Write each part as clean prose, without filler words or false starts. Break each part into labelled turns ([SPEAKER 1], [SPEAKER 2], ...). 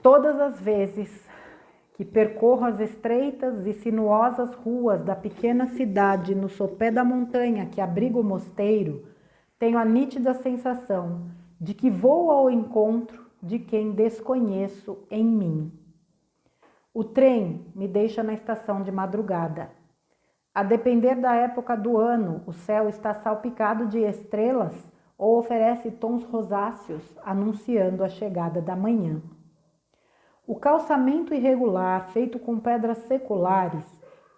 [SPEAKER 1] Todas as vezes que percorro as estreitas e sinuosas ruas da pequena cidade no sopé da montanha que abriga o mosteiro, tenho a nítida sensação de que vou ao encontro de quem desconheço em mim. O trem me deixa na estação de madrugada. A depender da época do ano, o céu está salpicado de estrelas ou oferece tons rosáceos, anunciando a chegada da manhã. O calçamento irregular, feito com pedras seculares,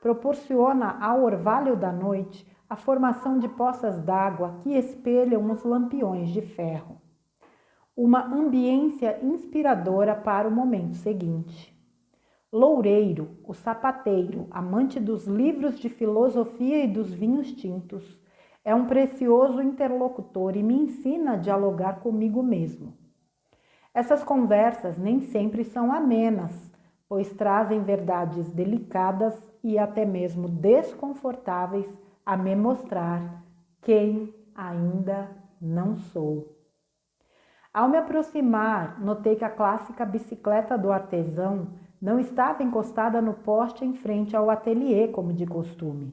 [SPEAKER 1] proporciona ao orvalho da noite a formação de poças d'água que espelham os lampiões de ferro. Uma ambiência inspiradora para o momento seguinte. Loureiro, o sapateiro, amante dos livros de filosofia e dos vinhos tintos, é um precioso interlocutor e me ensina a dialogar comigo mesmo. Essas conversas nem sempre são amenas, pois trazem verdades delicadas e até mesmo desconfortáveis a me mostrar quem ainda não sou. Ao me aproximar, notei que a clássica bicicleta do artesão não estava encostada no poste em frente ao ateliê, como de costume.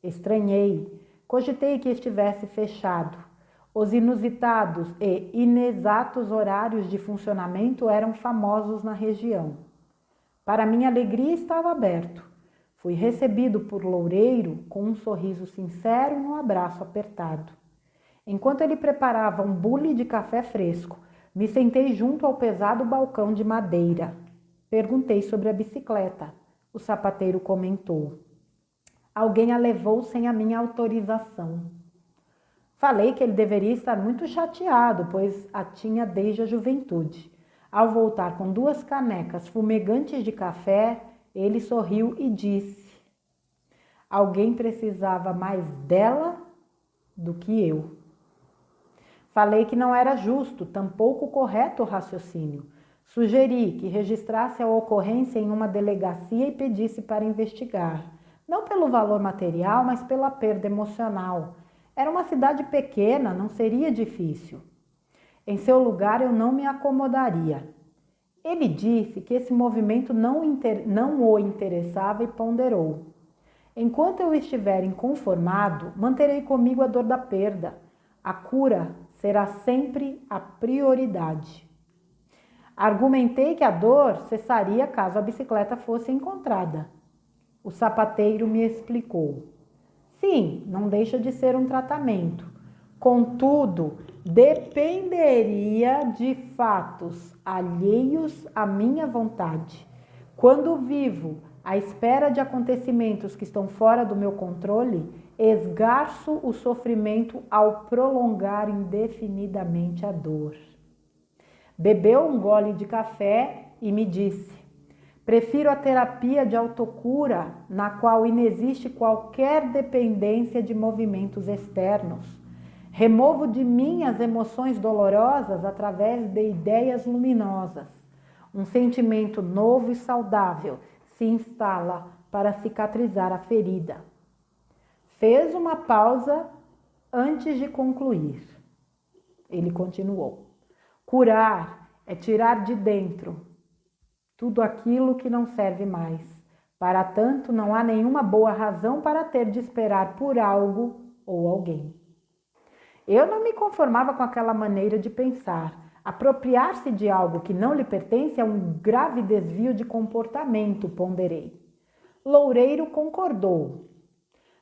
[SPEAKER 1] Estranhei, cogitei que estivesse fechado. Os inusitados e inexatos horários de funcionamento eram famosos na região. Para minha alegria, estava aberto. Fui recebido por Loureiro com um sorriso sincero e um abraço apertado. Enquanto ele preparava um bule de café fresco, me sentei junto ao pesado balcão de madeira. Perguntei sobre a bicicleta. O sapateiro comentou: alguém a levou sem a minha autorização. Falei que ele deveria estar muito chateado, pois a tinha desde a juventude. Ao voltar com 2 canecas fumegantes de café, ele sorriu e disse: alguém precisava mais dela do que eu. Falei que não era justo, tampouco correto o raciocínio. Sugeri que registrasse a ocorrência em uma delegacia e pedisse para investigar, não pelo valor material, mas pela perda emocional. Era uma cidade pequena, não seria difícil. Em seu lugar, eu não me acomodaria. Ele disse que esse movimento não o interessava e ponderou: enquanto eu estiver inconformado, manterei comigo a dor da perda. A cura será sempre a prioridade. Argumentei que a dor cessaria caso a bicicleta fosse encontrada. O sapateiro me explicou: sim, não deixa de ser um tratamento. Contudo, dependeria de fatos alheios à minha vontade. Quando vivo à espera de acontecimentos que estão fora do meu controle, esgarço o sofrimento ao prolongar indefinidamente a dor. Bebeu um gole de café e me disse: prefiro a terapia de autocura, na qual inexiste qualquer dependência de movimentos externos. Removo de mim as emoções dolorosas através de ideias luminosas. Um sentimento novo e saudável se instala para cicatrizar a ferida. Fez uma pausa antes de concluir. Ele continuou: curar é tirar de dentro tudo aquilo que não serve mais. Para tanto, não há nenhuma boa razão para ter de esperar por algo ou alguém. Eu não me conformava com aquela maneira de pensar. Apropriar-se de algo que não lhe pertence é um grave desvio de comportamento, ponderei. Loureiro concordou.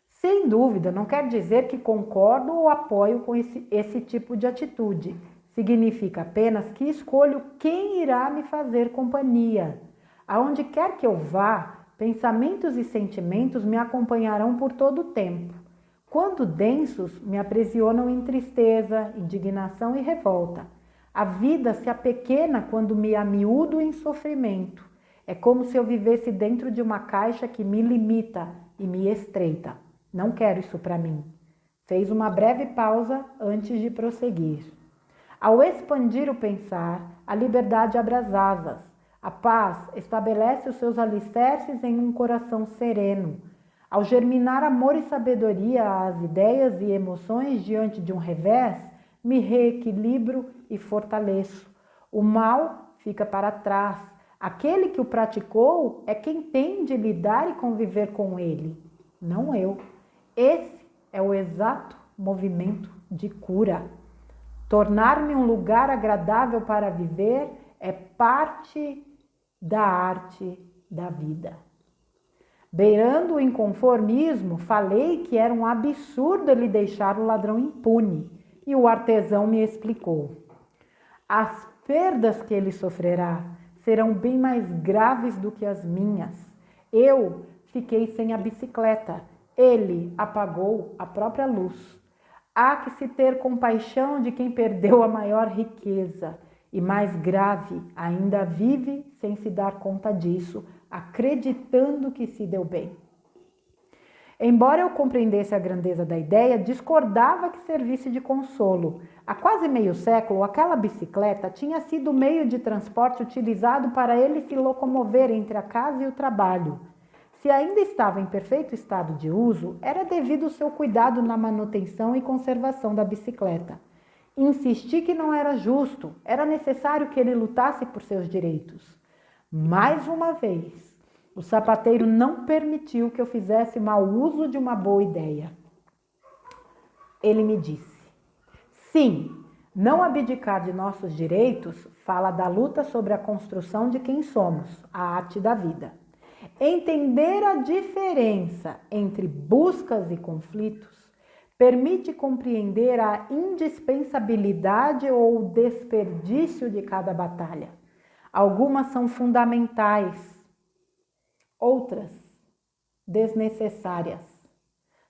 [SPEAKER 1] Sem dúvida, não quer dizer que concordo ou apoio com esse tipo de atitude. Significa apenas que escolho quem irá me fazer companhia. Aonde quer que eu vá, pensamentos e sentimentos me acompanharão por todo o tempo. Quando densos, me aprisionam em tristeza, indignação e revolta. A vida se apequena quando me amiúdo em sofrimento. É como se eu vivesse dentro de uma caixa que me limita e me estreita. Não quero isso para mim. Fez uma breve pausa antes de prosseguir. Ao expandir o pensar, a liberdade abre as asas. A paz estabelece os seus alicerces em um coração sereno. Ao germinar amor e sabedoria às ideias e emoções diante de um revés, me reequilibro e fortaleço. O mal fica para trás. Aquele que o praticou é quem tem de lidar e conviver com ele, não eu. Esse é o exato movimento de cura. Tornar-me um lugar agradável para viver é parte da arte da vida. Beirando o inconformismo, falei que era um absurdo ele deixar o ladrão impune, e o artesão me explicou. As perdas que ele sofrerá serão bem mais graves do que as minhas. Eu fiquei sem a bicicleta, ele apagou a própria luz. Há que se ter compaixão de quem perdeu a maior riqueza e, mais grave, ainda vive sem se dar conta disso, acreditando que se deu bem. Embora eu compreendesse a grandeza da ideia, discordava que servisse de consolo. Há quase meio século, aquela bicicleta tinha sido o meio de transporte utilizado para ele se locomover entre a casa e o trabalho. Se ainda estava em perfeito estado de uso, era devido ao seu cuidado na manutenção e conservação da bicicleta. Insisti que não era justo, era necessário que ele lutasse por seus direitos. Mais uma vez, o sapateiro não permitiu que eu fizesse mau uso de uma boa ideia. Ele me disse: sim, não abdicar de nossos direitos fala da luta sobre a construção de quem somos, a arte da vida. Entender a diferença entre buscas e conflitos permite compreender a indispensabilidade ou o desperdício de cada batalha. Algumas são fundamentais, outras desnecessárias.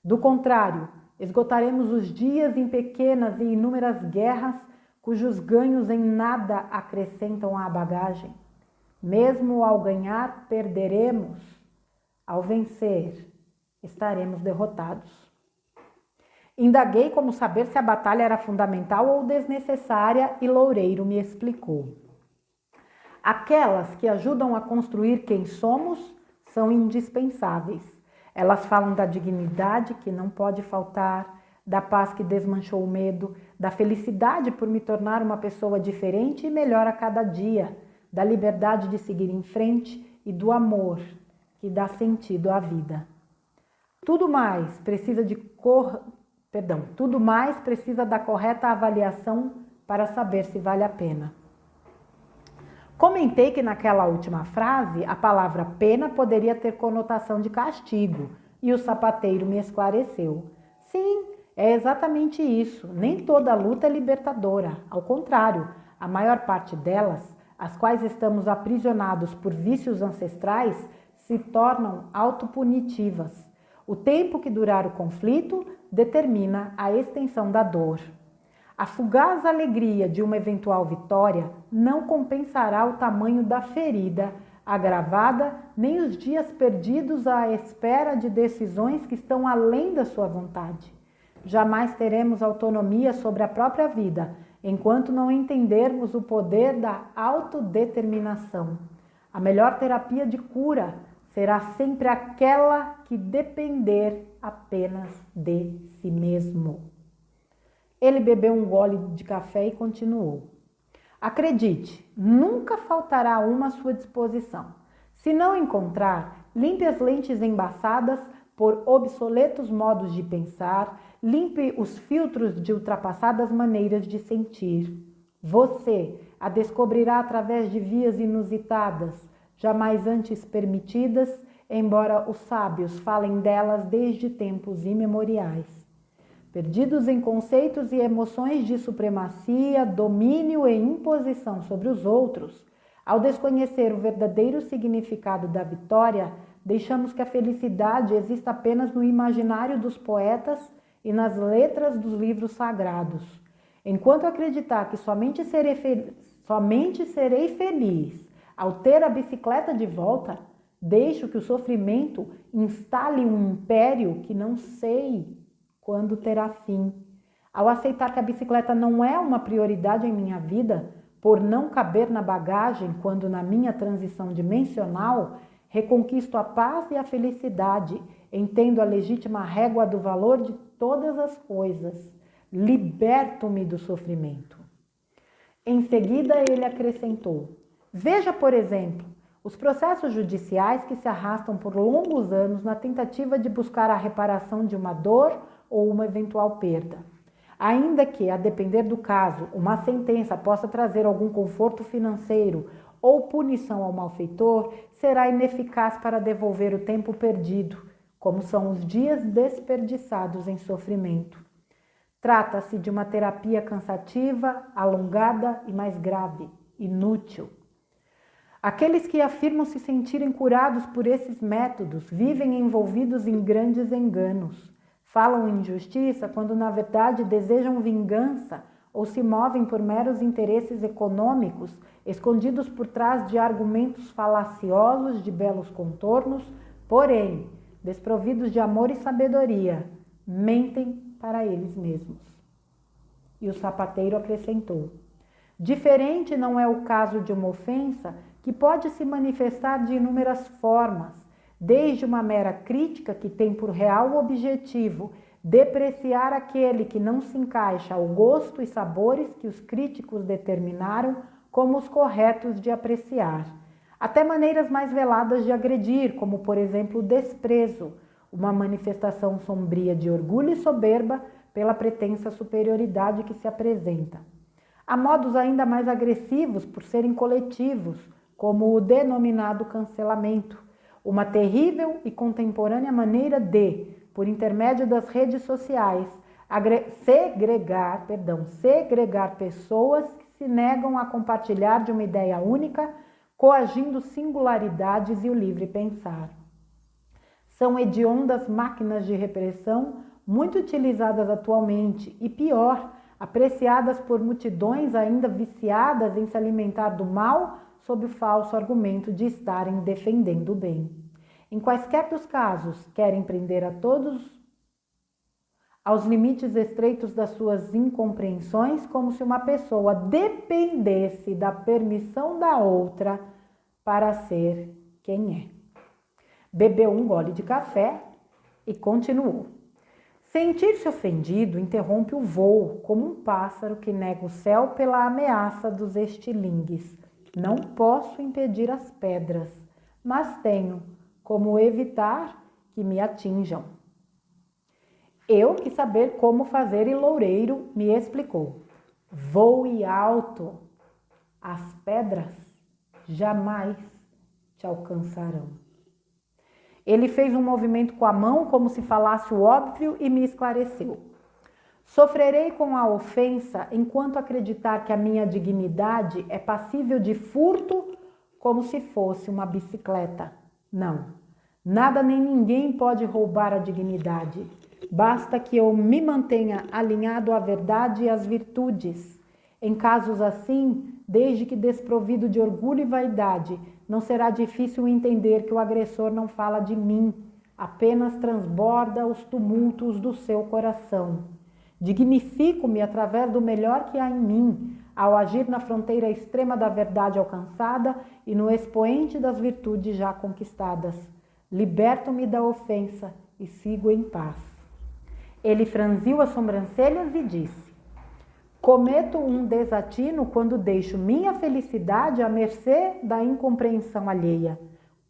[SPEAKER 1] Do contrário, esgotaremos os dias em pequenas e inúmeras guerras cujos ganhos em nada acrescentam à bagagem. Mesmo ao ganhar, perderemos. Ao vencer, estaremos derrotados. Indaguei como saber se a batalha era fundamental ou desnecessária e Loureiro me explicou. Aquelas que ajudam a construir quem somos são indispensáveis. Elas falam da dignidade que não pode faltar, da paz que desmanchou o medo, da felicidade por me tornar uma pessoa diferente e melhor a cada dia, da liberdade de seguir em frente e do amor que dá sentido à vida. Tudo mais precisa da correta avaliação para saber se vale a pena. Comentei que naquela última frase a palavra pena poderia ter conotação de castigo e o sapateiro me esclareceu. Sim, é exatamente isso. Nem toda luta é libertadora. Ao contrário, a maior parte delas, as quais estamos aprisionados por vícios ancestrais, se tornam autopunitivas. O tempo que durar o conflito determina a extensão da dor. A fugaz alegria de uma eventual vitória não compensará o tamanho da ferida agravada, nem os dias perdidos à espera de decisões que estão além da sua vontade. Jamais teremos autonomia sobre a própria vida, enquanto não entendermos o poder da autodeterminação. A melhor terapia de cura será sempre aquela que depender apenas de si mesmo. Ele bebeu um gole de café e continuou. Acredite, nunca faltará uma à sua disposição. Se não encontrar, limpe as lentes embaçadas por obsoletos modos de pensar, limpe os filtros de ultrapassadas maneiras de sentir. Você a descobrirá através de vias inusitadas, jamais antes permitidas, embora os sábios falem delas desde tempos imemoriais. Perdidos em conceitos e emoções de supremacia, domínio e imposição sobre os outros, ao desconhecer o verdadeiro significado da vitória, deixamos que a felicidade exista apenas no imaginário dos poetas e nas letras dos livros sagrados. Enquanto acreditar que somente serei feliz ao ter a bicicleta de volta, deixo que o sofrimento instale um império que não sei quando terá fim. Ao aceitar que a bicicleta não é uma prioridade em minha vida, por não caber na bagagem quando na minha transição dimensional, reconquisto a paz e a felicidade, entendo a legítima régua do valor de todas as coisas, liberto-me do sofrimento. Em seguida ele acrescentou: veja, por exemplo, Os processos judiciais que se arrastam por longos anos na tentativa de buscar a reparação de uma dor ou uma eventual perda. Ainda que, a depender do caso, uma sentença possa trazer algum conforto financeiro ou punição ao malfeitor, será ineficaz para devolver o tempo perdido, como são os dias desperdiçados em sofrimento. Trata-se de uma terapia cansativa, alongada e mais grave, inútil. Aqueles que afirmam se sentirem curados por esses métodos vivem envolvidos em grandes enganos. Falam em justiça quando na verdade desejam vingança ou se movem por meros interesses econômicos escondidos por trás de argumentos falaciosos de belos contornos, porém, desprovidos de amor e sabedoria, mentem para eles mesmos. E o sapateiro acrescentou: diferente não é o caso de uma ofensa que pode se manifestar de inúmeras formas, desde uma mera crítica que tem por real objetivo depreciar aquele que não se encaixa ao gosto e sabores que os críticos determinaram como os corretos de apreciar, até maneiras mais veladas de agredir, como por exemplo o desprezo, uma manifestação sombria de orgulho e soberba pela pretensa superioridade que se apresenta. Há modos ainda mais agressivos por serem coletivos, como o denominado cancelamento, uma terrível e contemporânea maneira de, por intermédio das redes sociais, segregar pessoas que se negam a compartilhar de uma ideia única, coagindo singularidades e o livre pensar. São hediondas máquinas de repressão muito utilizadas atualmente e, pior, apreciadas por multidões ainda viciadas em se alimentar do mal sob o falso argumento de estarem defendendo o bem. Em quaisquer dos casos, querem prender a todos aos limites estreitos das suas incompreensões, como se uma pessoa dependesse da permissão da outra para ser quem é. Bebeu um gole de café e continuou. Sentir-se ofendido interrompe o voo, como um pássaro que nega o céu pela ameaça dos estilingues. Não posso impedir as pedras, mas tenho como evitar que me atinjam. Eu quis saber como fazer e Loureiro me explicou. Voe alto, as pedras jamais te alcançarão. Ele fez um movimento com a mão como se falasse o óbvio e me esclareceu. Sofrerei com a ofensa enquanto acreditar que a minha dignidade é passível de furto como se fosse uma bicicleta. Não, nada nem ninguém pode roubar a dignidade. Basta que eu me mantenha alinhado à verdade e às virtudes. Em casos assim, desde que desprovido de orgulho e vaidade, não será difícil entender que o agressor não fala de mim, apenas transborda os tumultos do seu coração. Dignifico-me através do melhor que há em mim, ao agir na fronteira extrema da verdade alcançada e no expoente das virtudes já conquistadas. Liberto-me da ofensa e sigo em paz. Ele franziu as sobrancelhas e disse: cometo um desatino quando deixo minha felicidade à mercê da incompreensão alheia.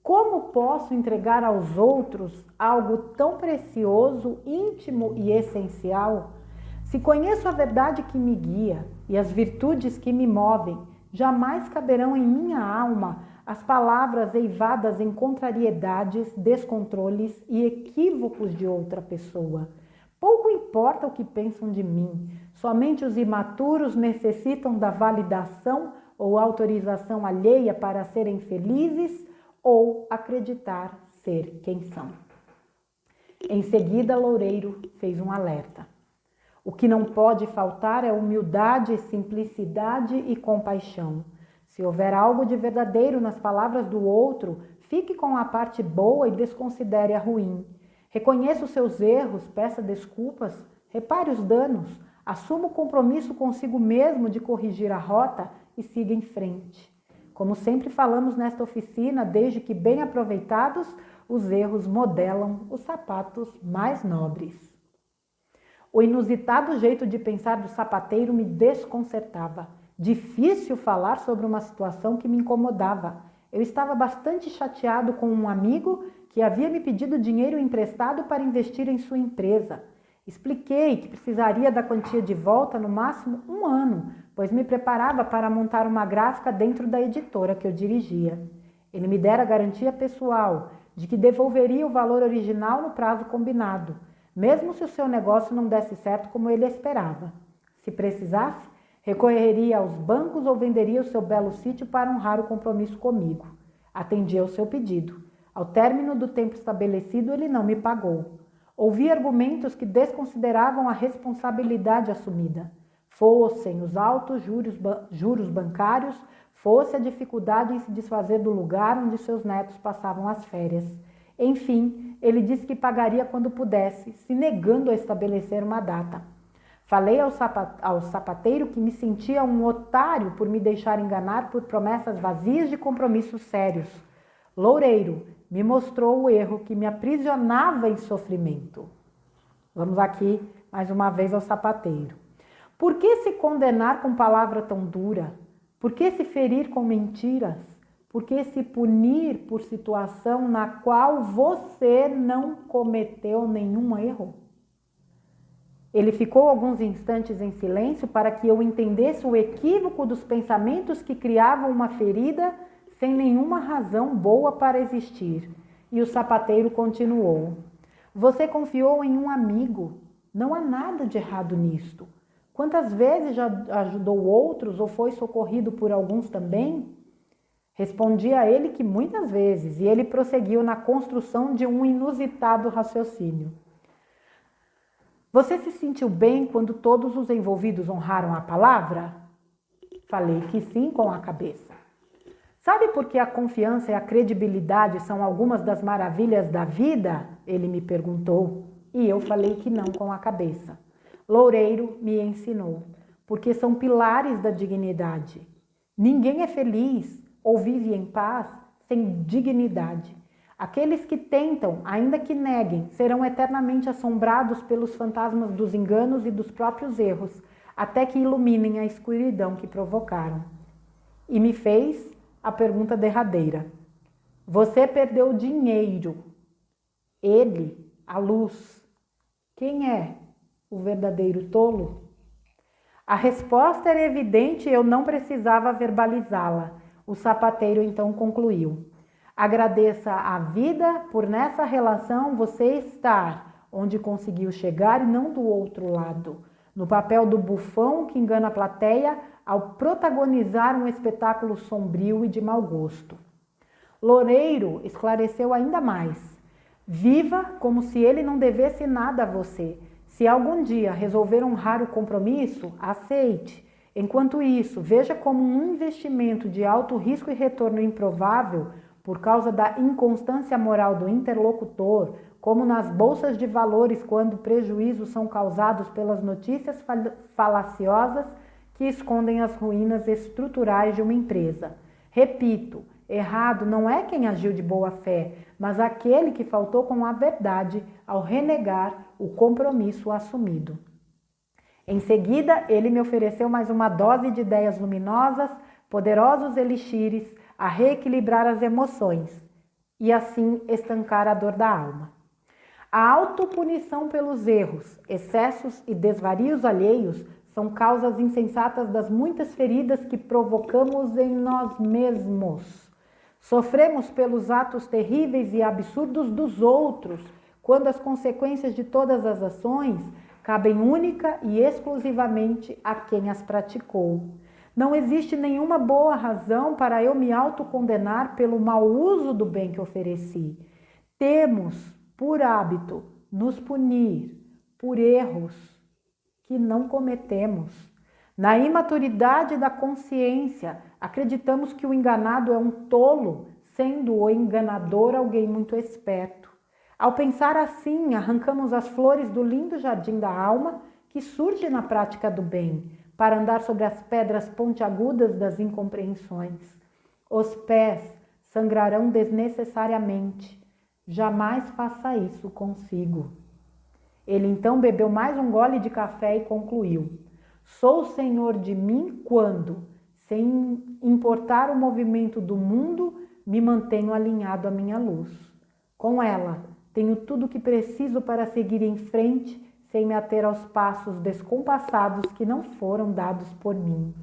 [SPEAKER 1] Como posso entregar aos outros algo tão precioso, íntimo e essencial? Se conheço a verdade que me guia e as virtudes que me movem, jamais caberão em minha alma as palavras eivadas em contrariedades, descontroles e equívocos de outra pessoa. Pouco importa o que pensam de mim, somente os imaturos necessitam da validação ou autorização alheia para serem felizes ou acreditar ser quem são. Em seguida, Loureiro fez um alerta. O que não pode faltar é humildade, simplicidade e compaixão. Se houver algo de verdadeiro nas palavras do outro, fique com a parte boa e desconsidere a ruim. Reconheça os seus erros, peça desculpas, repare os danos, assuma o compromisso consigo mesmo de corrigir a rota e siga em frente. Como sempre falamos nesta oficina, desde que bem aproveitados, os erros modelam os sapatos mais nobres. O inusitado jeito de pensar do sapateiro me desconcertava. Difícil falar sobre uma situação que me incomodava. Eu estava bastante chateado com um amigo que havia me pedido dinheiro emprestado para investir em sua empresa. Expliquei que precisaria da quantia de volta no máximo 1 ano, pois me preparava para montar uma gráfica dentro da editora que eu dirigia. Ele me dera garantia pessoal de que devolveria o valor original no prazo combinado, mesmo se o seu negócio não desse certo como ele esperava. Se precisasse, recorreria aos bancos ou venderia o seu belo sítio para honrar o compromisso comigo. Atendi ao seu pedido. Ao término do tempo estabelecido, ele não me pagou. Ouvi argumentos que desconsideravam a responsabilidade assumida. Fossem os altos juros bancários, fosse a dificuldade em se desfazer do lugar onde seus netos passavam as férias. Enfim, ele disse que pagaria quando pudesse, se negando a estabelecer uma data. Falei ao sapateiro que me sentia um otário por me deixar enganar por promessas vazias de compromissos sérios. Loureiro me mostrou o erro que me aprisionava em sofrimento. Vamos aqui mais uma vez ao sapateiro. Por que se condenar com palavra tão dura? Por que se ferir com mentiras? Por que se punir por situação na qual você não cometeu nenhum erro? Ele ficou alguns instantes em silêncio para que eu entendesse o equívoco dos pensamentos que criavam uma ferida sem nenhuma razão boa para existir. E o sapateiro continuou. Você confiou em um amigo. Não há nada de errado nisto. Quantas vezes já ajudou outros ou foi socorrido por alguns também? Respondi a ele que muitas vezes, e ele prosseguiu na construção de um inusitado raciocínio. Você se sentiu bem quando todos os envolvidos honraram a palavra? Falei que sim com a cabeça. Sabe por que a confiança e a credibilidade são algumas das maravilhas da vida? Ele me perguntou, e eu falei que não com a cabeça. Loureiro me ensinou, porque são pilares da dignidade. Ninguém é feliz ou vive em paz sem dignidade. Aqueles que tentam, ainda que neguem, serão eternamente assombrados pelos fantasmas dos enganos e dos próprios erros, até que iluminem a escuridão que provocaram. E me fez a pergunta derradeira. Você perdeu dinheiro. Ele, a luz. Quem é o verdadeiro tolo? A resposta era evidente e eu não precisava verbalizá-la. O sapateiro então concluiu. Agradeça a vida por nessa relação você estar onde conseguiu chegar e não do outro lado, no papel do bufão que engana a plateia ao protagonizar um espetáculo sombrio e de mau gosto. Loureiro esclareceu ainda mais. Viva como se ele não devesse nada a você. Se algum dia resolver honrar o compromisso, aceite. Enquanto isso, veja como um investimento de alto risco e retorno improvável por causa da inconstância moral do interlocutor, como nas bolsas de valores quando prejuízos são causados pelas notícias falaciosas que escondem as ruínas estruturais de uma empresa. Repito, errado não é quem agiu de boa fé, mas aquele que faltou com a verdade ao renegar o compromisso assumido. Em seguida, ele me ofereceu mais uma dose de ideias luminosas, poderosos elixires, a reequilibrar as emoções e assim estancar a dor da alma. A autopunição pelos erros, excessos e desvarios alheios são causas insensatas das muitas feridas que provocamos em nós mesmos. Sofremos pelos atos terríveis e absurdos dos outros, quando as consequências de todas as ações cabem única e exclusivamente a quem as praticou. Não existe nenhuma boa razão para eu me autocondenar pelo mau uso do bem que ofereci. Temos, por hábito, nos punir por erros que não cometemos. Na imaturidade da consciência, acreditamos que o enganado é um tolo, sendo o enganador alguém muito esperto. Ao pensar assim, arrancamos as flores do lindo jardim da alma que surge na prática do bem, para andar sobre as pedras pontiagudas das incompreensões. Os pés sangrarão desnecessariamente. Jamais faça isso consigo. Ele então bebeu mais um gole de café e concluiu. Sou senhor de mim quando, sem importar o movimento do mundo, me mantenho alinhado à minha luz. Com ela, tenho tudo o que preciso para seguir em frente, sem me ater aos passos descompassados que não foram dados por mim.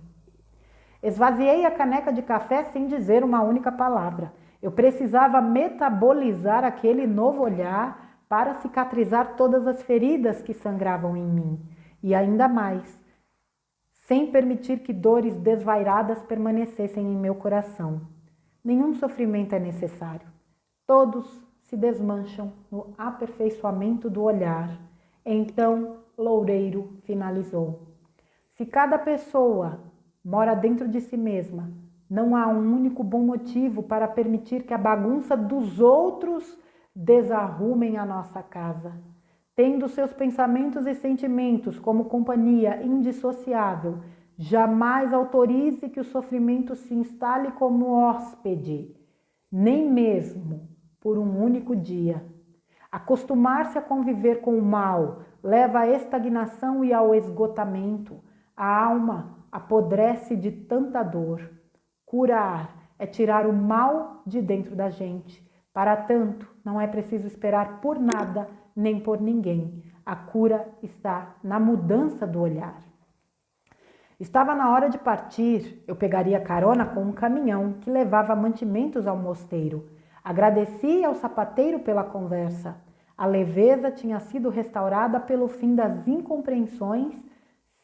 [SPEAKER 1] Esvaziei a caneca de café sem dizer uma única palavra. Eu precisava metabolizar aquele novo olhar para cicatrizar todas as feridas que sangravam em mim. E ainda mais, sem permitir que dores desvairadas permanecessem em meu coração. Nenhum sofrimento é necessário. Todos se desmancham no aperfeiçoamento do olhar. Então, Loureiro finalizou. Se cada pessoa mora dentro de si mesma, não há um único bom motivo para permitir que a bagunça dos outros desarrumem a nossa casa. Tendo seus pensamentos e sentimentos como companhia indissociável, jamais autorize que o sofrimento se instale como hóspede, nem mesmo por um único dia. Acostumar-se a conviver com o mal leva à estagnação e ao esgotamento. A alma apodrece de tanta dor. Curar é tirar o mal de dentro da gente. Para tanto, não é preciso esperar por nada nem por ninguém. A cura está na mudança do olhar. Estava na hora de partir. Eu pegaria carona com um caminhão que levava mantimentos ao mosteiro. Agradeci ao sapateiro pela conversa. A leveza tinha sido restaurada pelo fim das incompreensões,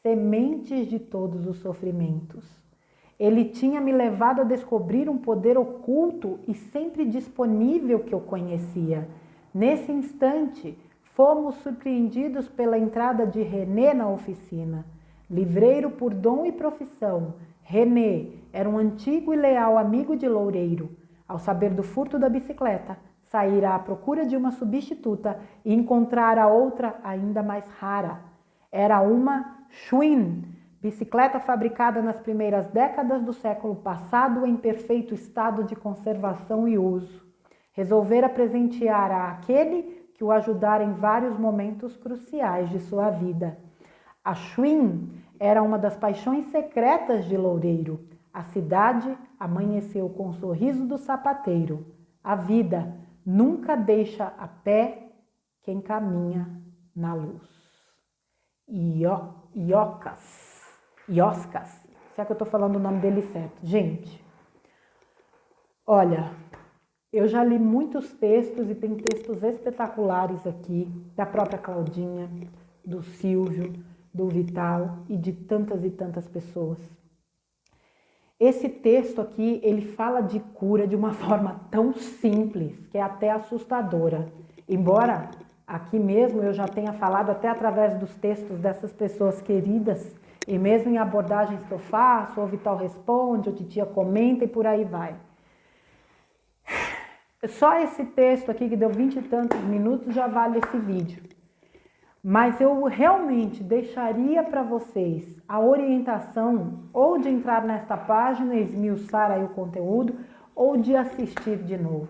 [SPEAKER 1] sementes de todos os sofrimentos. Ele tinha me levado a descobrir um poder oculto e sempre disponível que eu conhecia. Nesse instante, fomos surpreendidos pela entrada de René na oficina. Livreiro por dom e profissão, René era um antigo e leal amigo de Loureiro. Ao saber do furto da bicicleta, saíra à procura de uma substituta e encontrara outra ainda mais rara. Era uma Schwinn, bicicleta fabricada nas primeiras décadas do século passado em perfeito estado de conservação e uso. Resolvera presentear àquele que o ajudara em vários momentos cruciais de sua vida. A Schwinn era uma das paixões secretas de Loureiro. A cidade amanheceu com o sorriso do sapateiro. A vida nunca deixa a pé quem caminha na luz. Ioscas, se é que eu estou falando o nome dele certo. Gente, olha, eu já li muitos textos e tem textos espetaculares aqui, da própria Claudinha, do Silvio, do Vital e de tantas e tantas pessoas. Esse texto aqui, ele fala de cura de uma forma tão simples, que é até assustadora. Embora aqui mesmo eu já tenha falado até através dos textos dessas pessoas queridas, e mesmo em abordagens que eu faço, o Vital responde, o Titia comenta e por aí vai. Só esse texto aqui, que deu 20 e tantos minutos, já vale esse vídeo. Mas eu realmente deixaria para vocês a orientação ou de entrar nesta página e esmiuçar aí o conteúdo, ou de assistir de novo.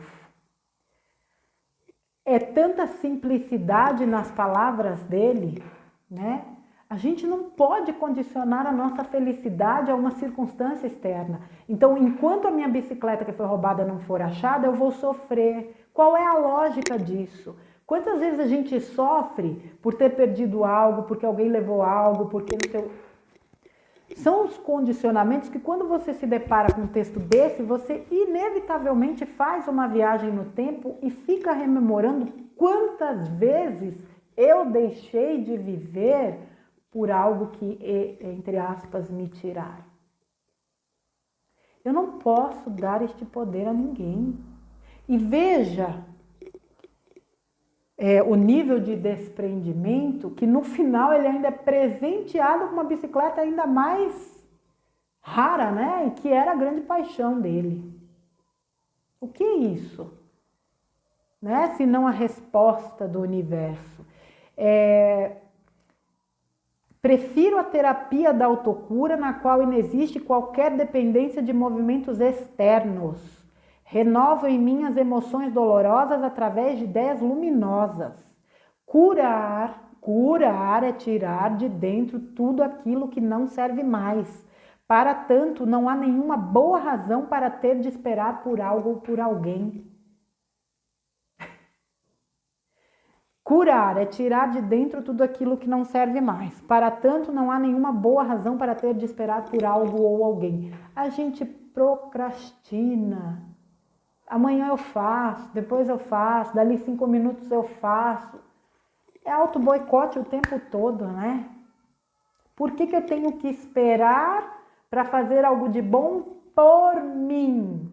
[SPEAKER 1] É tanta simplicidade nas palavras dele, né? A gente não pode condicionar a nossa felicidade a uma circunstância externa. Então, enquanto a minha bicicleta que foi roubada não for achada, eu vou sofrer. Qual é a lógica disso? Quantas vezes a gente sofre por ter perdido algo, porque alguém levou algo, porque não sei... São os condicionamentos que, quando você se depara com um texto desse, você inevitavelmente faz uma viagem no tempo e fica rememorando quantas vezes eu deixei de viver por algo que, entre aspas, me tiraram. Eu não posso dar este poder a ninguém. E veja o nível de desprendimento, que no final ele ainda é presenteado com uma bicicleta ainda mais rara, né? E que era a grande paixão dele. O que é isso? Né? Se não a resposta do universo. Prefiro a terapia da autocura, na qual não existe qualquer dependência de movimentos externos. Renovo em mim as emoções dolorosas através de ideias luminosas. Curar é tirar de dentro tudo aquilo que não serve mais, Para tanto, não há nenhuma boa razão para ter de esperar por algo ou por alguém. Curar é tirar de dentro tudo aquilo que não serve mais. Para tanto, não há nenhuma boa razão para ter de esperar por algo ou alguém. A gente procrastina. Amanhã eu faço, depois eu faço, dali 5 minutos eu faço. É auto-boicote o tempo todo, né? Por que eu tenho que esperar para fazer algo de bom por mim?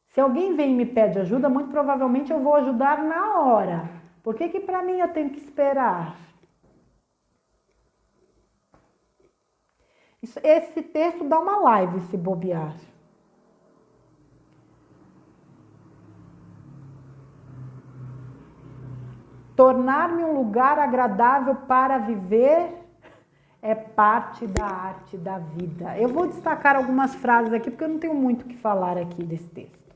[SPEAKER 1] Se alguém vem e me pede ajuda, muito provavelmente eu vou ajudar na hora. Por que para mim eu tenho que esperar? Esse texto dá uma live se bobear. Tornar-me um lugar agradável para viver é parte da arte da vida. Eu vou destacar algumas frases aqui, porque eu não tenho muito o que falar aqui desse texto.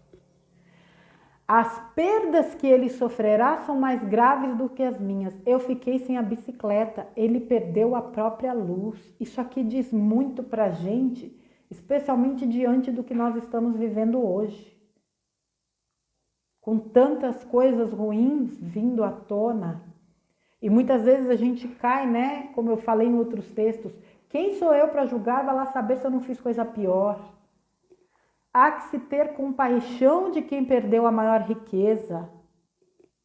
[SPEAKER 1] As perdas que ele sofrerá são mais graves do que as minhas. Eu fiquei sem a bicicleta, ele perdeu a própria luz. Isso aqui diz muito pra gente, especialmente diante do que nós estamos vivendo hoje. Com tantas coisas ruins vindo à tona. E muitas vezes a gente cai, né? Como eu falei em outros textos. Quem sou eu para julgar? Vai lá saber se eu não fiz coisa pior. Há que se ter compaixão de quem perdeu a maior riqueza.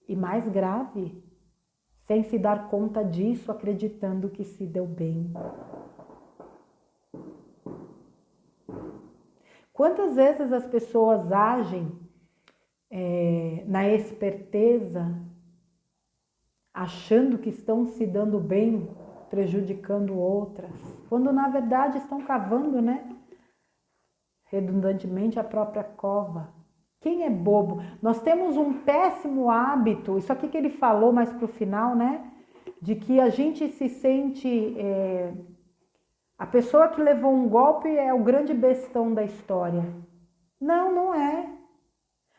[SPEAKER 1] E mais grave, sem se dar conta disso, acreditando que se deu bem. Quantas vezes as pessoas agem na esperteza, achando que estão se dando bem, prejudicando outras, quando na verdade estão cavando, né? Redundantemente, a própria cova. Quem é bobo? Nós temos um péssimo hábito, isso aqui que ele falou mais pro final, né? De que a gente se sente... a pessoa que levou um golpe é o grande bestão da história. Não, não é.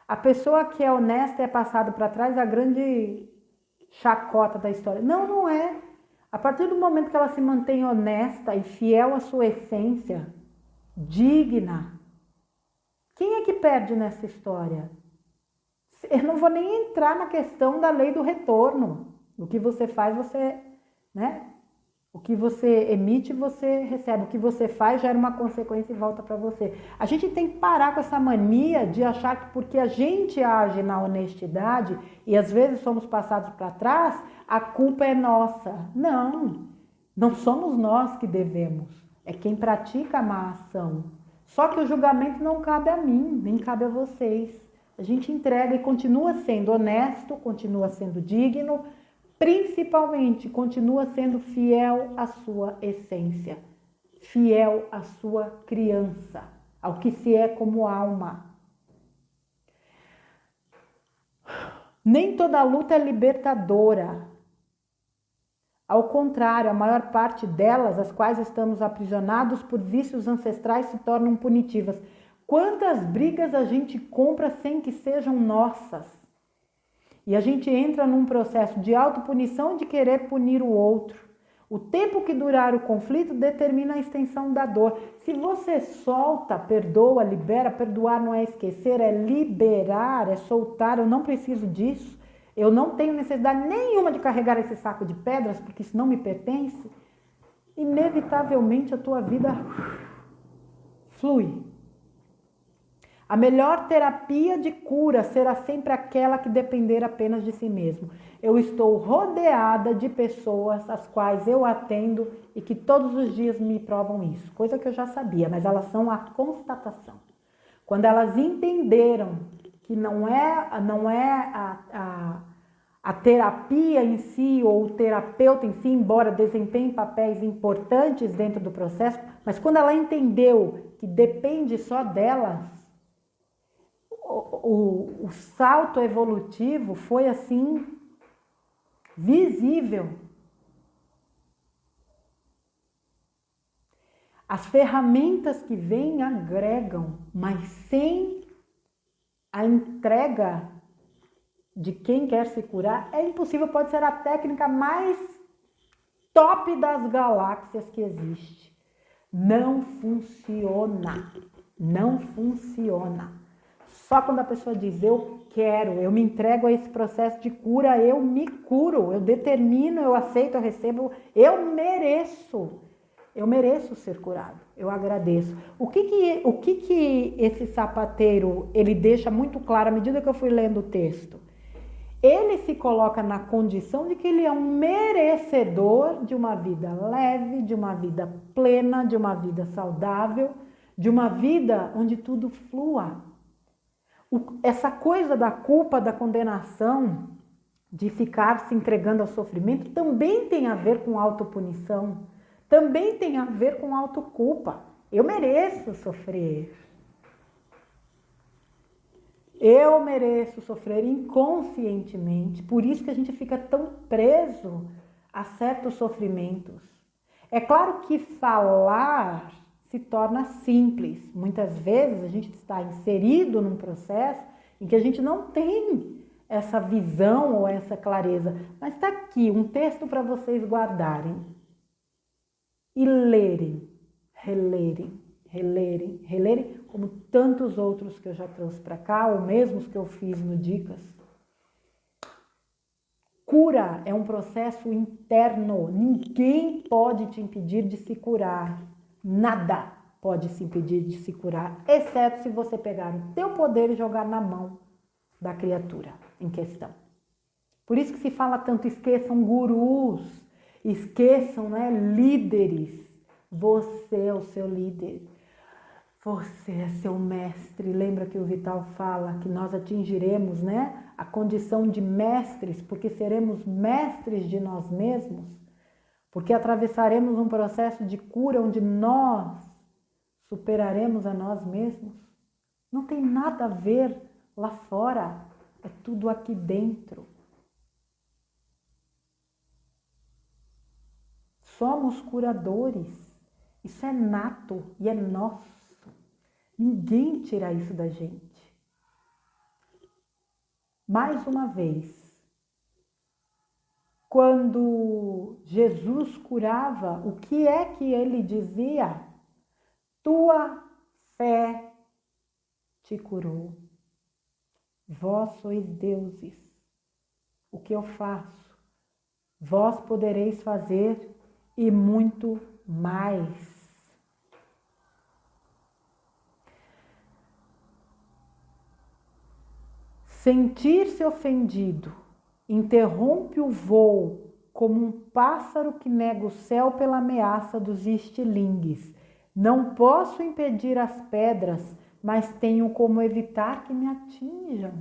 [SPEAKER 1] A pessoa que é honesta é passada para trás, a grande chacota da história. Não, não é. A partir do momento que ela se mantém honesta e fiel à sua essência, digna, quem é que perde nessa história? Eu não vou nem entrar na questão da lei do retorno. O que você faz, você, né? O que você emite, você recebe. O que você faz gera uma consequência e volta para você. A gente tem que parar com essa mania de achar que porque a gente age na honestidade e às vezes somos passados para trás, a culpa é nossa. Não, não somos nós que devemos. É quem pratica a má ação. Só que o julgamento não cabe a mim, nem cabe a vocês. A gente entrega e continua sendo honesto, continua sendo digno, principalmente continua sendo fiel à sua essência, fiel à sua criança, ao que se é como alma. Nem toda luta é libertadora. Ao contrário, a maior parte delas, as quais estamos aprisionados por vícios ancestrais, se tornam punitivas. Quantas brigas a gente compra sem que sejam nossas? E a gente entra num processo de autopunição de querer punir o outro. O tempo que durar o conflito determina a extensão da dor. Se você solta, perdoa, libera, perdoar não é esquecer, é liberar, é soltar, eu não preciso disso. Eu não tenho necessidade nenhuma de carregar esse saco de pedras, porque isso não me pertence. Inevitavelmente a tua vida flui. A melhor terapia de cura será sempre aquela que depender apenas de si mesmo. Eu estou rodeada de pessoas às quais eu atendo e que todos os dias me provam isso. Coisa que eu já sabia, mas elas são a constatação. Quando elas entenderam que não é a terapia em si ou o terapeuta em si, embora desempenhe papéis importantes dentro do processo, mas quando ela entendeu que depende só delas, o salto evolutivo foi assim visível. As ferramentas que vêm agregam, mas sem a entrega de quem quer se curar, é impossível. Pode ser a técnica mais top das galáxias que existe. Não funciona. Não funciona. Só quando a pessoa diz, eu quero, eu me entrego a esse processo de cura, eu me curo, eu determino, eu aceito, eu recebo, eu mereço ser curado, eu agradeço. O que esse sapateiro, ele deixa muito claro à medida que eu fui lendo o texto? Ele se coloca na condição de que ele é um merecedor de uma vida leve, de uma vida plena, de uma vida saudável, de uma vida onde tudo flua. Essa coisa da culpa, da condenação, de ficar se entregando ao sofrimento, também tem a ver com autopunição, também tem a ver com autoculpa. Eu mereço sofrer. Eu mereço sofrer inconscientemente, por isso que a gente fica tão preso a certos sofrimentos. É claro que falar se torna simples. Muitas vezes a gente está inserido num processo em que a gente não tem essa visão ou essa clareza. Mas está aqui um texto para vocês guardarem e lerem, relerem, como tantos outros que eu já trouxe para cá, ou mesmo os que eu fiz no Dicas. Cura é um processo interno. Ninguém pode te impedir de se curar. Nada pode se impedir de se curar, exceto se você pegar o teu poder e jogar na mão da criatura em questão. Por isso que se fala tanto, esqueçam gurus, esqueçam, né, líderes. Você é o seu líder. Você é seu mestre. Lembra que o Vital fala que nós atingiremos, né, a condição de mestres, porque seremos mestres de nós mesmos? Porque atravessaremos um processo de cura onde nós superaremos a nós mesmos. Não tem nada a ver lá fora, é tudo aqui dentro. Somos curadores, isso é nato e é nosso. Ninguém tira isso da gente. Mais uma vez, quando Jesus curava, o que é que ele dizia? Tua fé te curou. Vós sois deuses. O que eu faço? Vós podereis fazer e muito mais. Sentir-se ofendido interrompe o voo como um pássaro que nega o céu pela ameaça dos estilingues. Não posso impedir as pedras, mas tenho como evitar que me atinjam.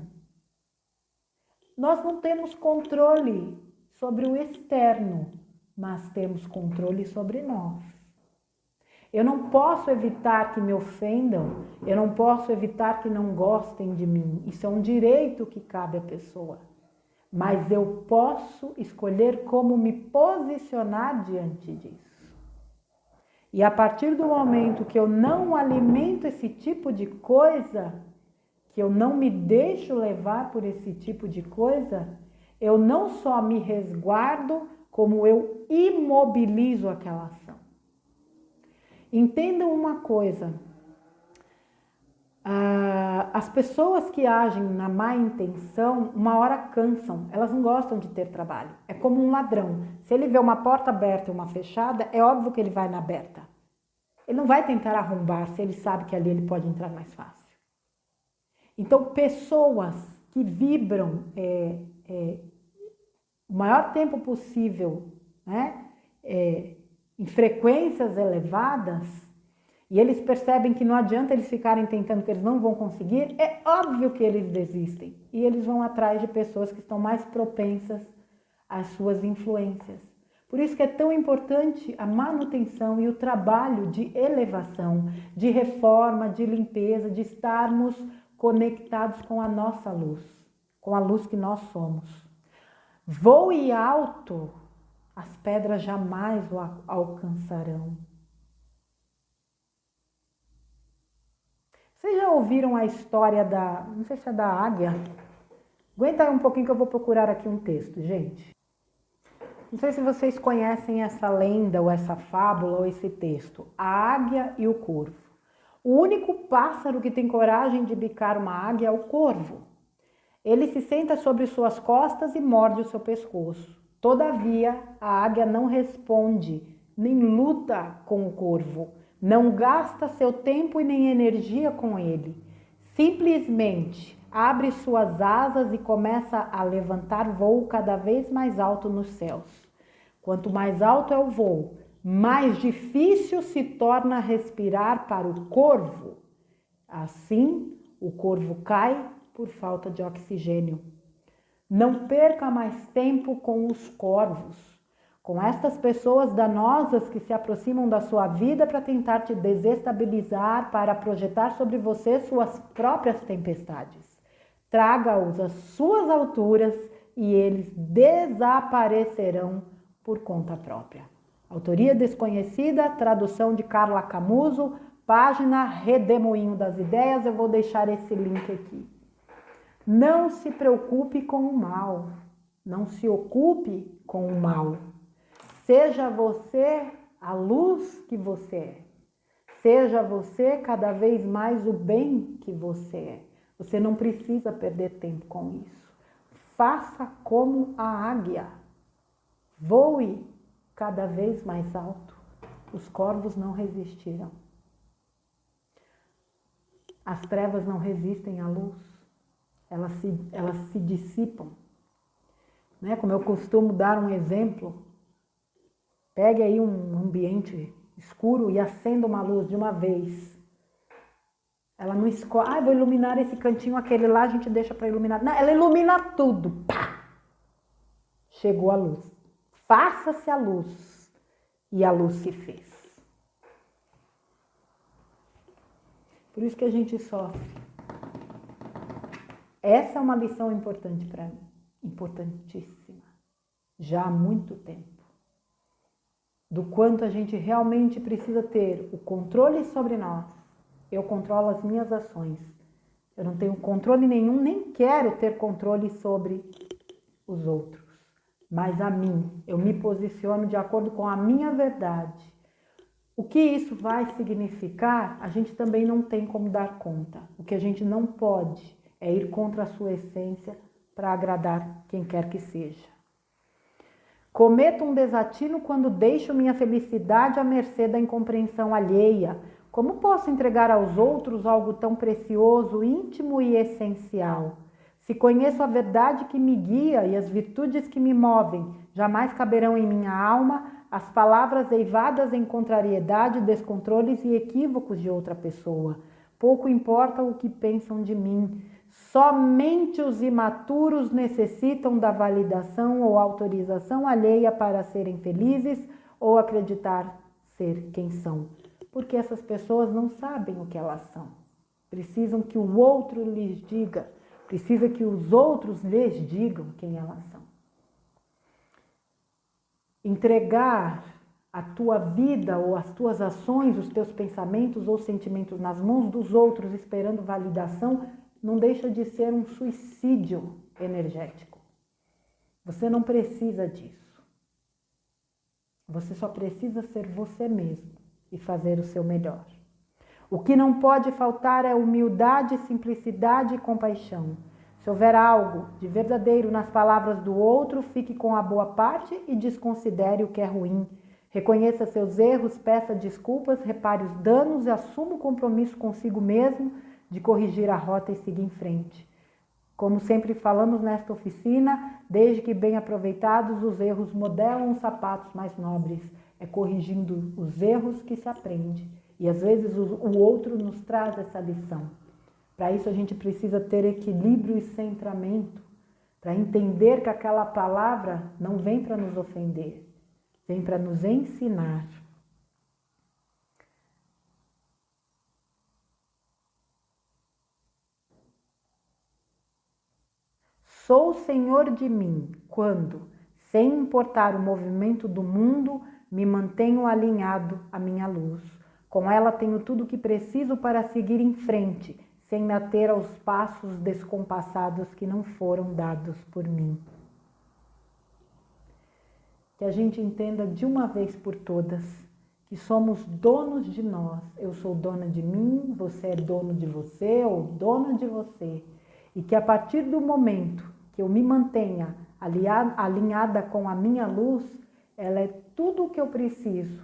[SPEAKER 1] Nós não temos controle sobre o externo, mas temos controle sobre nós. Eu não posso evitar que me ofendam, eu não posso evitar que não gostem de mim. Isso é um direito que cabe à pessoa. Mas eu posso escolher como me posicionar diante disso. E a partir do momento que eu não alimento esse tipo de coisa, que eu não me deixo levar por esse tipo de coisa, eu não só me resguardo, como eu imobilizo aquela ação. Entendam uma coisa, as pessoas que agem na má intenção, uma hora cansam, elas não gostam de ter trabalho. É como um ladrão, se ele vê uma porta aberta e uma fechada, é óbvio que ele vai na aberta. Ele não vai tentar arrombar se ele sabe que ali ele pode entrar mais fácil. Então, pessoas que vibram o maior tempo possível, né, em frequências elevadas, e eles percebem que não adianta eles ficarem tentando, que eles não vão conseguir, é óbvio que eles desistem. E eles vão atrás de pessoas que estão mais propensas às suas influências. Por isso que é tão importante a manutenção e o trabalho de elevação, de reforma, de limpeza, de estarmos conectados com a nossa luz, com a luz que nós somos. Voe alto, as pedras jamais o alcançarão. Vocês já ouviram a história não sei se é da águia? Aguenta aí um pouquinho que eu vou procurar aqui um texto, gente. Não sei se vocês conhecem essa lenda ou essa fábula ou esse texto. A águia e o corvo. O único pássaro que tem coragem de bicar uma águia é o corvo. Ele se senta sobre suas costas e morde o seu pescoço. Todavia, a águia não responde, nem luta com o corvo. Não gasta seu tempo e nem energia com ele. Simplesmente abre suas asas e começa a levantar voo cada vez mais alto nos céus. Quanto mais alto é o voo, mais difícil se torna respirar para o corvo. Assim, o corvo cai por falta de oxigênio. Não perca mais tempo com os corvos, com estas pessoas danosas que se aproximam da sua vida para tentar te desestabilizar, para projetar sobre você suas próprias tempestades. Traga-os às suas alturas e eles desaparecerão por conta própria. Autoria desconhecida, tradução de Carla Camuso, página Redemoinho das Ideias. Eu vou deixar esse link aqui. Não se preocupe com o mal, não se ocupe com o mal. Seja você a luz que você é. Seja você cada vez mais o bem que você é. Você não precisa perder tempo com isso. Faça como a águia. Voe cada vez mais alto. Os corvos não resistirão. As trevas não resistem à luz. Elas se dissipam. Né? Como eu costumo dar um exemplo, pegue aí um ambiente escuro e acenda uma luz de uma vez. Ela não escolhe, vou iluminar esse cantinho, aquele lá a gente deixa para iluminar. Não, ela ilumina tudo. Pá! Chegou a luz. Faça-se a luz. E a luz se fez. Por isso que a gente sofre. Essa é uma lição importante para mim, importantíssima, já há muito tempo. Do quanto a gente realmente precisa ter o controle sobre nós. Eu controlo as minhas ações. Eu não tenho controle nenhum, nem quero ter controle sobre os outros. Mas a mim, eu me posiciono de acordo com a minha verdade. O que isso vai significar, a gente também não tem como dar conta. O que a gente não pode é ir contra a sua essência para agradar quem quer que seja. Cometo um desatino quando deixo minha felicidade à mercê da incompreensão alheia. Como posso entregar aos outros algo tão precioso, íntimo e essencial? Se conheço a verdade que me guia e as virtudes que me movem, jamais caberão em minha alma as palavras eivadas em contrariedade, descontroles e equívocos de outra pessoa. Pouco importa o que pensam de mim. Somente os imaturos necessitam da validação ou autorização alheia para serem felizes ou acreditar ser quem são. Porque essas pessoas não sabem o que elas são. Precisam que o outro lhes diga. Precisa que os outros lhes digam quem elas são. Entregar a tua vida ou as tuas ações, os teus pensamentos ou sentimentos nas mãos dos outros esperando validação não deixa de ser um suicídio energético. Você não precisa disso. Você só precisa ser você mesmo e fazer o seu melhor. O que não pode faltar é humildade, simplicidade e compaixão. Se houver algo de verdadeiro nas palavras do outro, fique com a boa parte e desconsidere o que é ruim. Reconheça seus erros, peça desculpas, repare os danos e assuma o compromisso consigo mesmo de corrigir a rota e seguir em frente. Como sempre falamos nesta oficina, desde que bem aproveitados, os erros modelam os sapatos mais nobres. É corrigindo os erros que se aprende. E às vezes o outro nos traz essa lição. Para isso a gente precisa ter equilíbrio e centramento, para entender que aquela palavra não vem para nos ofender, vem para nos ensinar. Sou senhor de mim quando, sem importar o movimento do mundo, me mantenho alinhado à minha luz. Com ela tenho tudo o que preciso para seguir em frente, sem me ater aos passos descompassados que não foram dados por mim. que a gente entenda de uma vez por todas que somos donos de nós. Eu sou dona de mim, você é dono de você ou dona de você. E que a partir do momento que eu me mantenha alinhada com a minha luz, ela é tudo o que eu preciso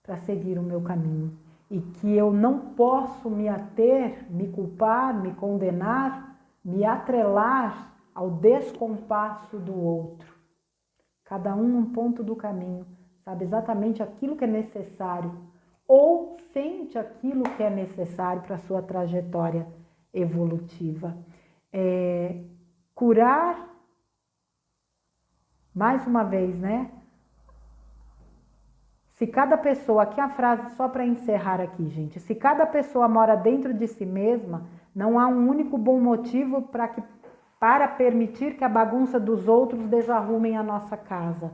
[SPEAKER 1] para seguir o meu caminho. E que eu não posso me ater, me culpar, me condenar, me atrelar ao descompasso do outro. Cada um num ponto do caminho, sabe exatamente aquilo que é necessário ou sente aquilo que é necessário para a sua trajetória evolutiva. Curar, mais uma vez, né? Se cada pessoa, aqui a frase só para encerrar aqui, gente, se cada pessoa mora dentro de si mesma, não há um único bom motivo para permitir que a bagunça dos outros desarrumem a nossa casa.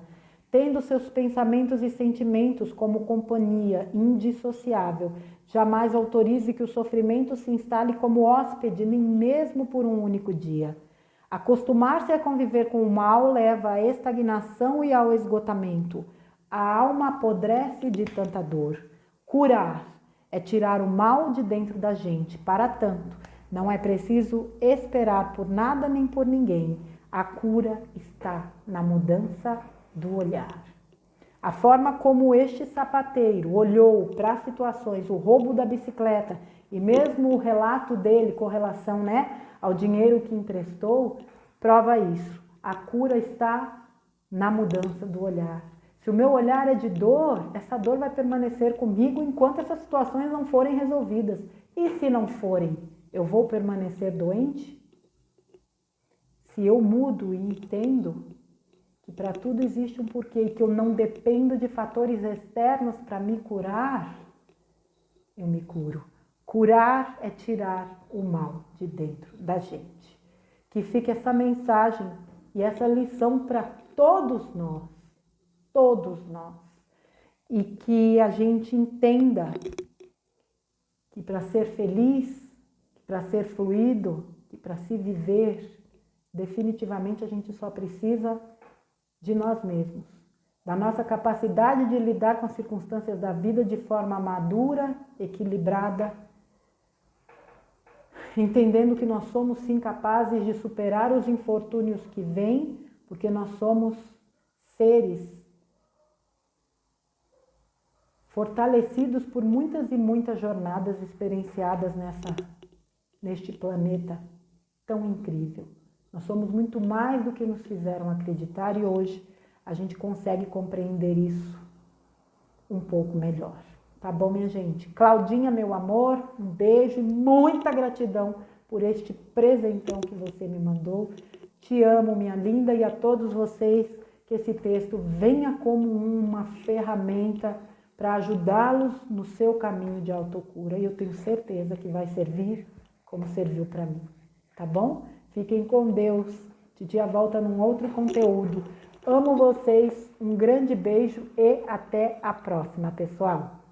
[SPEAKER 1] Tendo seus pensamentos e sentimentos como companhia indissociável, jamais autorize que o sofrimento se instale como hóspede, nem mesmo por um único dia. Acostumar-se a conviver com o mal leva à estagnação e ao esgotamento. A alma apodrece de tanta dor. Curar é tirar o mal de dentro da gente. Para tanto, não é preciso esperar por nada nem por ninguém. A cura está na mudança do olhar. A forma como este sapateiro olhou para as situações, o roubo da bicicleta e mesmo o relato dele com relação, né, ao dinheiro que emprestou, prova isso. A cura está na mudança do olhar. Se o meu olhar é de dor, essa dor vai permanecer comigo enquanto essas situações não forem resolvidas. E se não forem, eu vou permanecer doente? Se eu mudo e entendo que para tudo existe um porquê e que eu não dependo de fatores externos para me curar, eu me curo. Curar é tirar o mal de dentro da gente. Que fique essa mensagem e essa lição para todos nós. Todos nós. E que a gente entenda que para ser feliz, para ser fluido, que para se viver, definitivamente a gente só precisa de nós mesmos, da nossa capacidade de lidar com as circunstâncias da vida de forma madura, equilibrada, entendendo que nós somos sim capazes de superar os infortúnios que vêm, porque nós somos seres fortalecidos por muitas e muitas jornadas experienciadas neste planeta tão incrível. Nós somos muito mais do que nos fizeram acreditar e hoje a gente consegue compreender isso um pouco melhor. Tá bom, minha gente? Claudinha, meu amor, um beijo e muita gratidão por este presentão que você me mandou. Te amo, minha linda, e a todos vocês que esse texto venha como uma ferramenta para ajudá-los no seu caminho de autocura. E eu tenho certeza que vai servir como serviu para mim. Tá bom? Fiquem com Deus. Titia volta num outro conteúdo. Amo vocês. Um grande beijo e até a próxima, pessoal.